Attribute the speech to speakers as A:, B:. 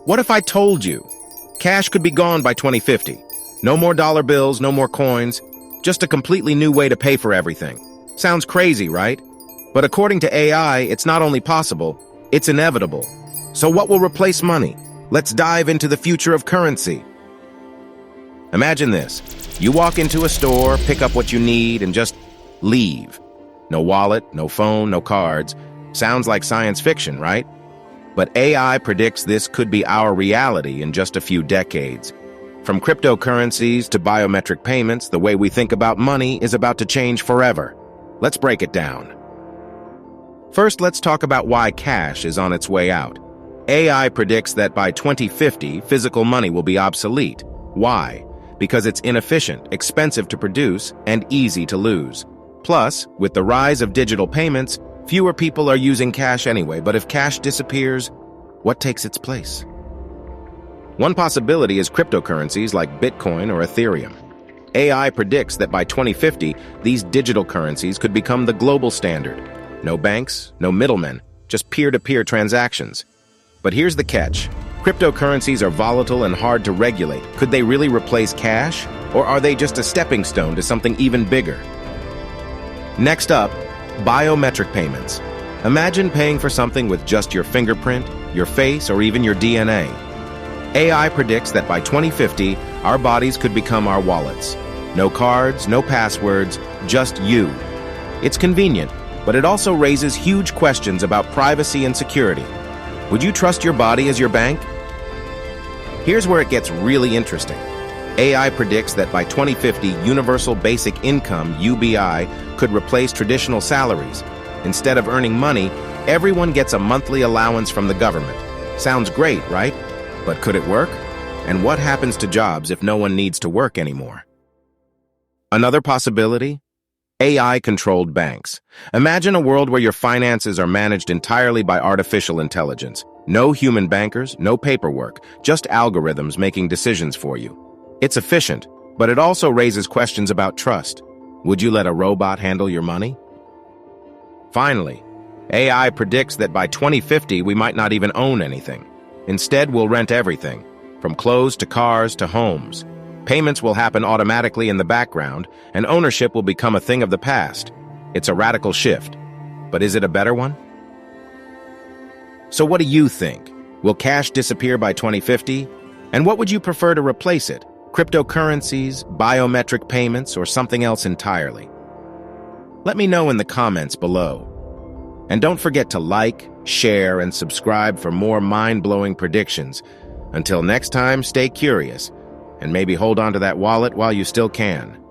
A: What if I told you cash could be gone by 2050? No more dollar bills, no more coins, just a completely new way to pay for everything. Sounds crazy, right? But according to AI, it's not only possible, it's inevitable. So what will replace money? Let's dive into the future of currency. Imagine this. You walk into a store, pick up what you need, and just leave. No wallet, no phone, no cards. Sounds like science fiction, right? But AI predicts this could be our reality in just a few decades. From cryptocurrencies to biometric payments, the way we think about money is about to change forever. Let's break it down. First, let's talk about why cash is on its way out. AI predicts that by 2050, physical money will be obsolete. Why? Because it's inefficient, expensive to produce, and easy to lose. Plus, with the rise of digital payments, fewer people are using cash anyway, but if cash disappears, what takes its place? One possibility is cryptocurrencies like Bitcoin or Ethereum. AI predicts that by 2050, these digital currencies could become the global standard. No banks, no middlemen, just peer-to-peer transactions. But here's the catch. Cryptocurrencies are volatile and hard to regulate. Could they really replace cash? Or are they just a stepping stone to something even bigger? Next up, biometric payments. Imagine paying for something with just your fingerprint, your face, or even your DNA. AI predicts that by 2050, our bodies could become our wallets. No cards, no passwords, just you. It's convenient, but it also raises huge questions about privacy and security. Would you trust your body as your bank? Here's where it gets really interesting. AI predicts that by 2050, Universal Basic Income, UBI, could replace traditional salaries. Instead of earning money, everyone gets a monthly allowance from the government. Sounds great, right? But could it work? And what happens to jobs if no one needs to work anymore? Another possibility? AI-controlled banks. Imagine a world where your finances are managed entirely by artificial intelligence. No human bankers, no paperwork, just algorithms making decisions for you. It's efficient, but it also raises questions about trust. Would you let a robot handle your money? Finally, AI predicts that by 2050 we might not even own anything. Instead, we'll rent everything, from clothes to cars to homes. Payments will happen automatically in the background, and ownership will become a thing of the past. It's a radical shift. But is it a better one? So what do you think? Will cash disappear by 2050? And what would you prefer to replace it? Cryptocurrencies, biometric payments, or something else entirely? Let me know in the comments below. And don't forget to like, share, and subscribe for more mind-blowing predictions. Until next time, stay curious, and maybe hold on to that wallet while you still can.